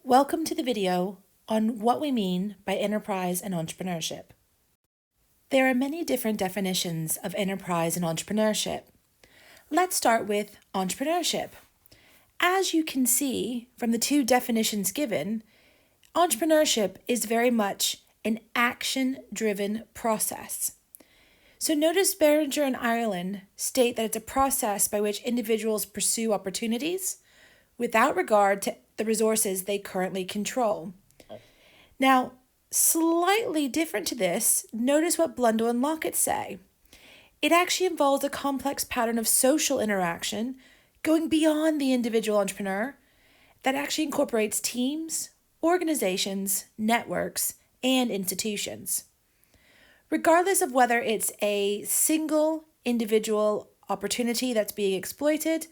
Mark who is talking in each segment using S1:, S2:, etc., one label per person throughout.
S1: Welcome to the video on what we mean by enterprise and entrepreneurship. There are many different definitions of enterprise and entrepreneurship. Let's start with entrepreneurship. As you can see from the two definitions given, entrepreneurship is very much an action-driven process. So notice Beringer and Ireland state that it's a process by which individuals pursue opportunities without regard to the resources they currently control. Now, slightly different to this, notice what Blundell and Lockett say. It actually involves a complex pattern of social interaction going beyond the individual entrepreneur that actually incorporates teams, organizations, networks, and institutions. Regardless of whether it's a single individual opportunity that's being exploited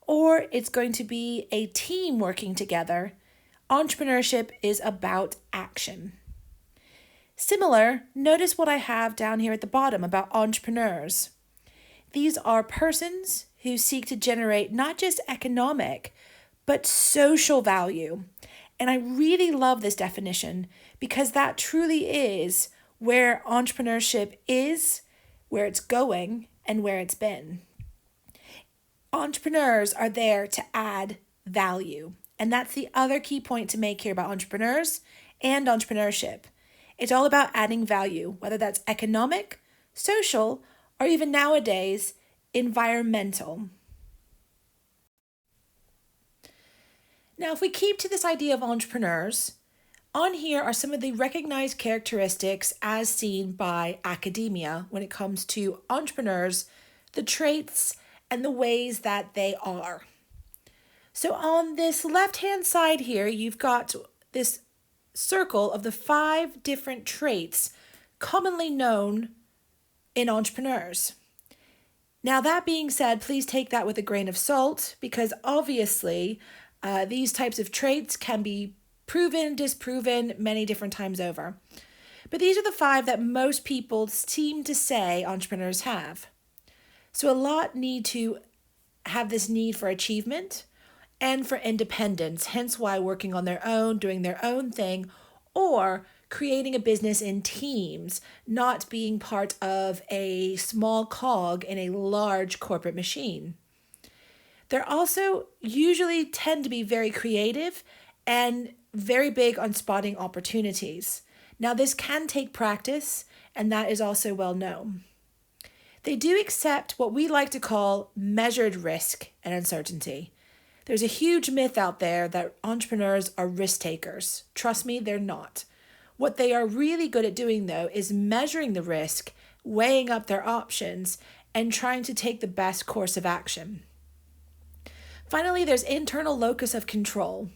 S1: or it's going to be a team working together, entrepreneurship is about action. Similar, notice what I have down here at the bottom about entrepreneurs. These are persons who seek to generate not just economic, but social value. And I really love this definition because that truly is where entrepreneurship is, where it's going, and where it's been. Entrepreneurs are there to add value. And that's the other key point to make here about entrepreneurs and entrepreneurship. It's all about adding value, whether that's economic, social, or even nowadays, environmental. Now, if we keep to this idea of entrepreneurs, on here are some of the recognized characteristics as seen by academia when it comes to entrepreneurs, the traits, and the ways that they are. So on this left-hand side here, you've got this circle of the 5 different traits commonly known in entrepreneurs. Now, that being said, please take that with a grain of salt because obviously these types of traits can be proven, disproven many different times over. But these are the 5 that most people seem to say entrepreneurs have. So a lot need to have this need for achievement and for independence, hence why working on their own, doing their own thing, or creating a business in teams, not being part of a small cog in a large corporate machine. They're also usually tend to be very creative and very big on spotting opportunities. Now, this can take practice, and that is also well known. They do accept what we like to call measured risk and uncertainty. There's a huge myth out there that entrepreneurs are risk takers. Trust me, they're not. What they are really good at doing, though, is measuring the risk, weighing up their options, and trying to take the best course of action. Finally, there's internal locus of control.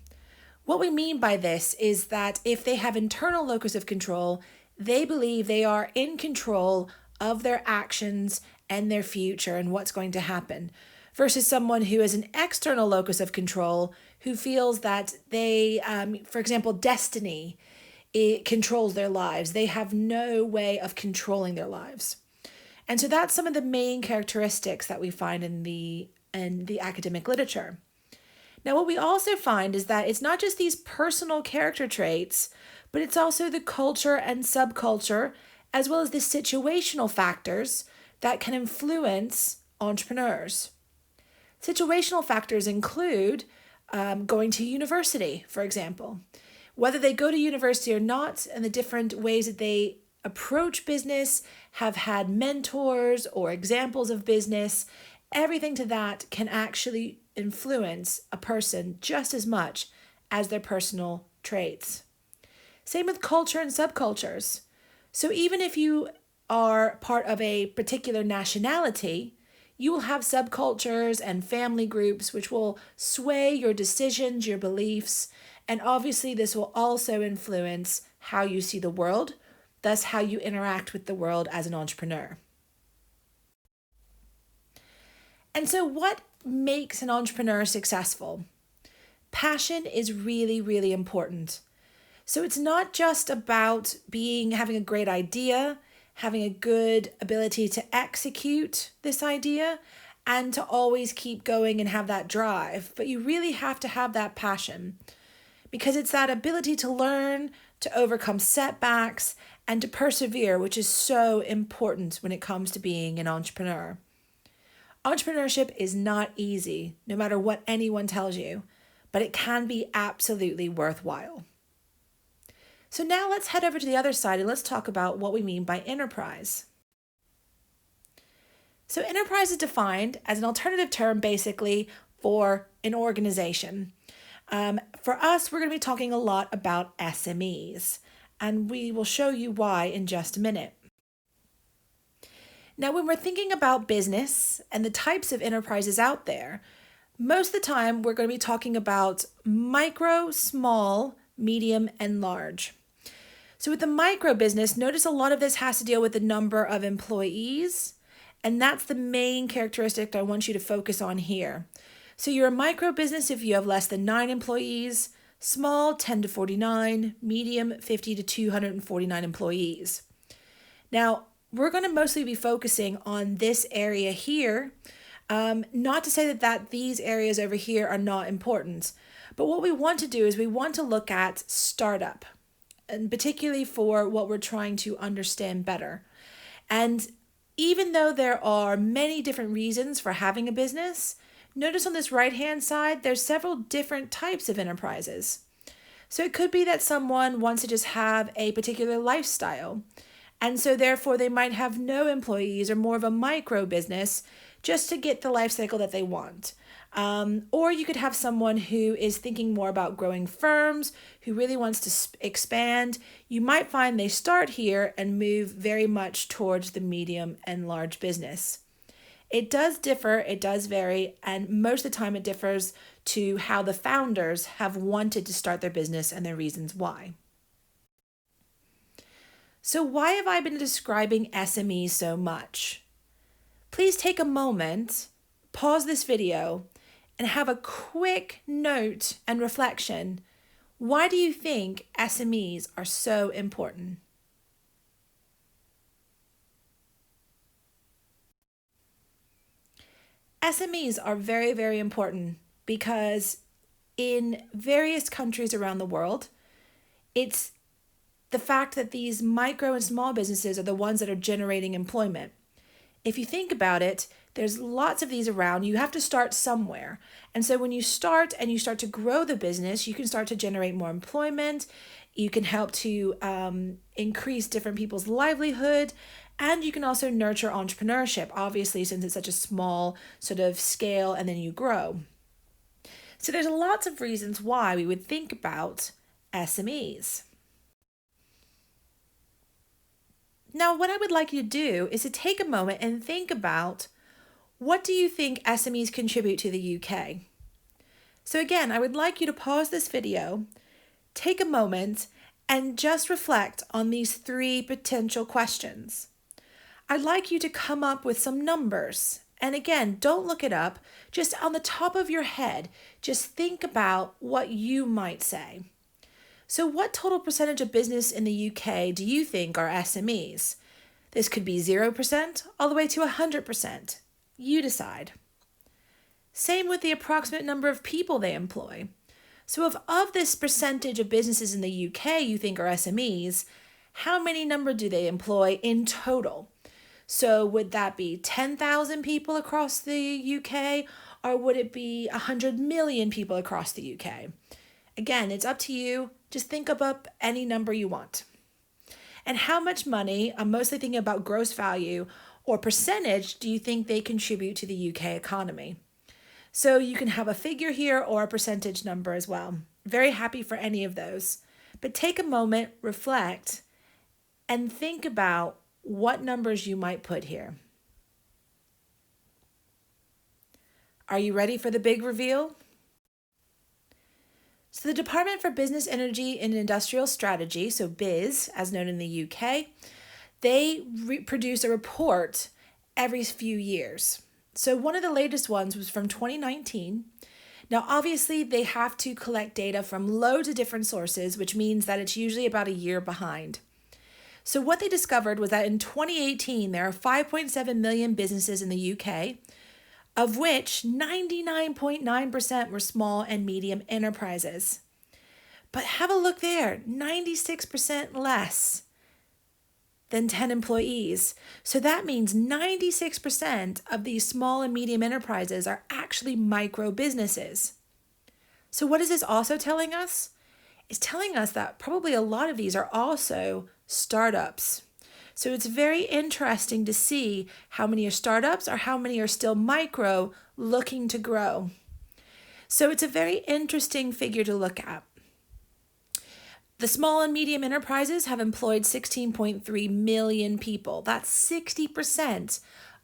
S1: What we mean by this is that if they have internal locus of control, they believe they are in control of their actions and their future and what's going to happen, versus someone who is an external locus of control who feels that they, for example, destiny, it controls their lives. They have no way of controlling their lives. And so that's some of the main characteristics that we find in the academic literature. Now, what we also find is that it's not just these personal character traits, but it's also the culture and subculture, as well as the situational factors that can influence entrepreneurs. Situational factors include going to university, for example. Whether they go to university or not, and the different ways that they approach business, have had mentors or examples of business, everything to that can actually influence a person just as much as their personal traits. Same with culture and subcultures. So even if you are part of a particular nationality, you will have subcultures and family groups which will sway your decisions, your beliefs, and obviously this will also influence how you see the world, thus how you interact with the world as an entrepreneur. And so what makes an entrepreneur successful? Passion is really, really important. So it's not just about having a great idea, having a good ability to execute this idea, and to always keep going and have that drive. But you really have to have that passion. because it's that ability to learn, to overcome setbacks, and to persevere, which is so important when it comes to being an entrepreneur. Entrepreneurship is not easy, no matter what anyone tells you, but it can be absolutely worthwhile. So now let's head over to the other side and let's talk about what we mean by enterprise. So enterprise is defined as an alternative term basically for an organization. For us, we're going to be talking a lot about SMEs, and we will show you why in just a minute. Now, when we're thinking about business and the types of enterprises out there, most of the time we're going to be talking about micro, small, medium, and large. So with the micro business, notice a lot of this has to deal with the number of employees, and that's the main characteristic I want you to focus on here. So you're a micro business if you have less than 9 employees, small 10 to 49, medium 50 to 249 employees. Now, we're going to mostly be focusing on this area here. Not to say that these areas over here are not important, but what we want to do is we want to look at startup, and particularly for what we're trying to understand better. And even though there are many different reasons for having a business, notice on this right-hand side, there's several different types of enterprises. So it could be that someone wants to just have a particular lifestyle, and so therefore they might have no employees or more of a micro business just to get the life cycle that they want. Or you could have someone who is thinking more about growing firms, who really wants to expand. You might find they start here and move very much towards the medium and large business. It does differ, it does vary, and most of the time it differs to how the founders have wanted to start their business and their reasons why. So why have I been describing SME so much? Please take a moment, pause this video, and have a quick note and reflection. Why do you think SMEs are so important? SMEs are very, very important because in various countries around the world, it's the fact that these micro and small businesses are the ones that are generating employment. If you think about it, there's lots of these around. You have to start somewhere. And so when you start and you start to grow the business, you can start to generate more employment. You can help to increase different people's livelihood. And you can also nurture entrepreneurship, obviously, since it's such a small sort of scale and then you grow. So there's lots of reasons why we would think about SMEs. Now, what I would like you to do is to take a moment and think about, what do you think SMEs contribute to the UK? So again, I would like you to pause this video, take a moment, and just reflect on these 3 potential questions. I'd like you to come up with some numbers. And again, don't look it up. Just on the top of your head, just think about what you might say. So what total percentage of business in the UK do you think are SMEs? This could be 0% all the way to 100%. You decide. Same with the approximate number of people they employ. So if of this percentage of businesses in the UK you think are SMEs, how many number do they employ in total? So would that be 10,000 people across the UK, or would it be 100 million people across the UK? Again, it's up to you. Just think up any number you want. And how much money, I'm mostly thinking about gross value or percentage, do you think they contribute to the UK economy? So you can have a figure here or a percentage number as well. Very happy for any of those. But take a moment, reflect, and think about what numbers you might put here. Are you ready for the big reveal? So the Department for Business, Energy and Industrial Strategy, so BIS, as known in the UK, they produce a report every few years. So one of the latest ones was from 2019. Now, obviously, they have to collect data from loads of different sources, which means that it's usually about a year behind. So what they discovered was that in 2018, there are 5.7 million businesses in the UK, of which 99.9% were small and medium enterprises. But have a look there, 96% less than 10 employees. So that means 96% of these small and medium enterprises are actually micro businesses. So what is this also telling us? It's telling us that probably a lot of these are also startups. So it's very interesting to see how many are startups or how many are still micro looking to grow. So it's a very interesting figure to look at. The small and medium enterprises have employed 16.3 million people. That's 60%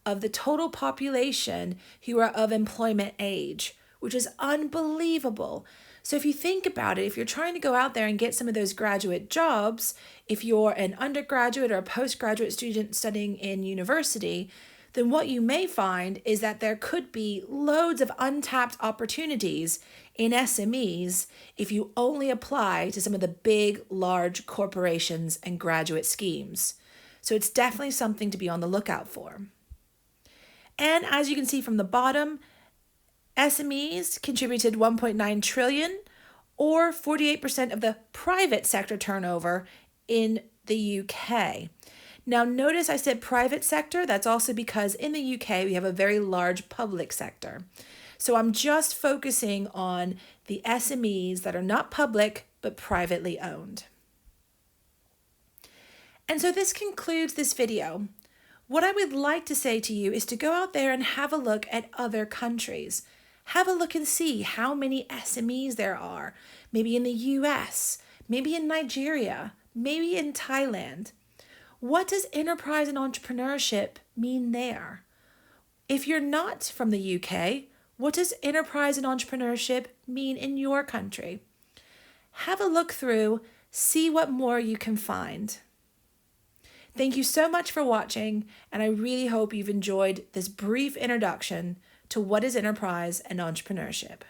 S1: of the total population who are of employment age, which is unbelievable. So if you think about it, if you're trying to go out there and get some of those graduate jobs, if you're an undergraduate or a postgraduate student studying in university, then what you may find is that there could be loads of untapped opportunities in SMEs if you only apply to some of the big, large corporations and graduate schemes. So it's definitely something to be on the lookout for. And as you can see from the bottom, SMEs contributed 1.9 trillion or 48% of the private sector turnover in the UK. Now notice I said private sector. That's also because in the UK we have a very large public sector. So I'm just focusing on the SMEs that are not public but privately owned. And so this concludes this video. What I would like to say to you is to go out there and have a look at other countries. Have a look and see how many SMEs there are, maybe in the US, maybe in Nigeria, maybe in Thailand. What does enterprise and entrepreneurship mean there? If you're not from the UK, what does enterprise and entrepreneurship mean in your country? Have a look through, see what more you can find. Thank you so much for watching, and I really hope you've enjoyed this brief introduction to what is enterprise and entrepreneurship.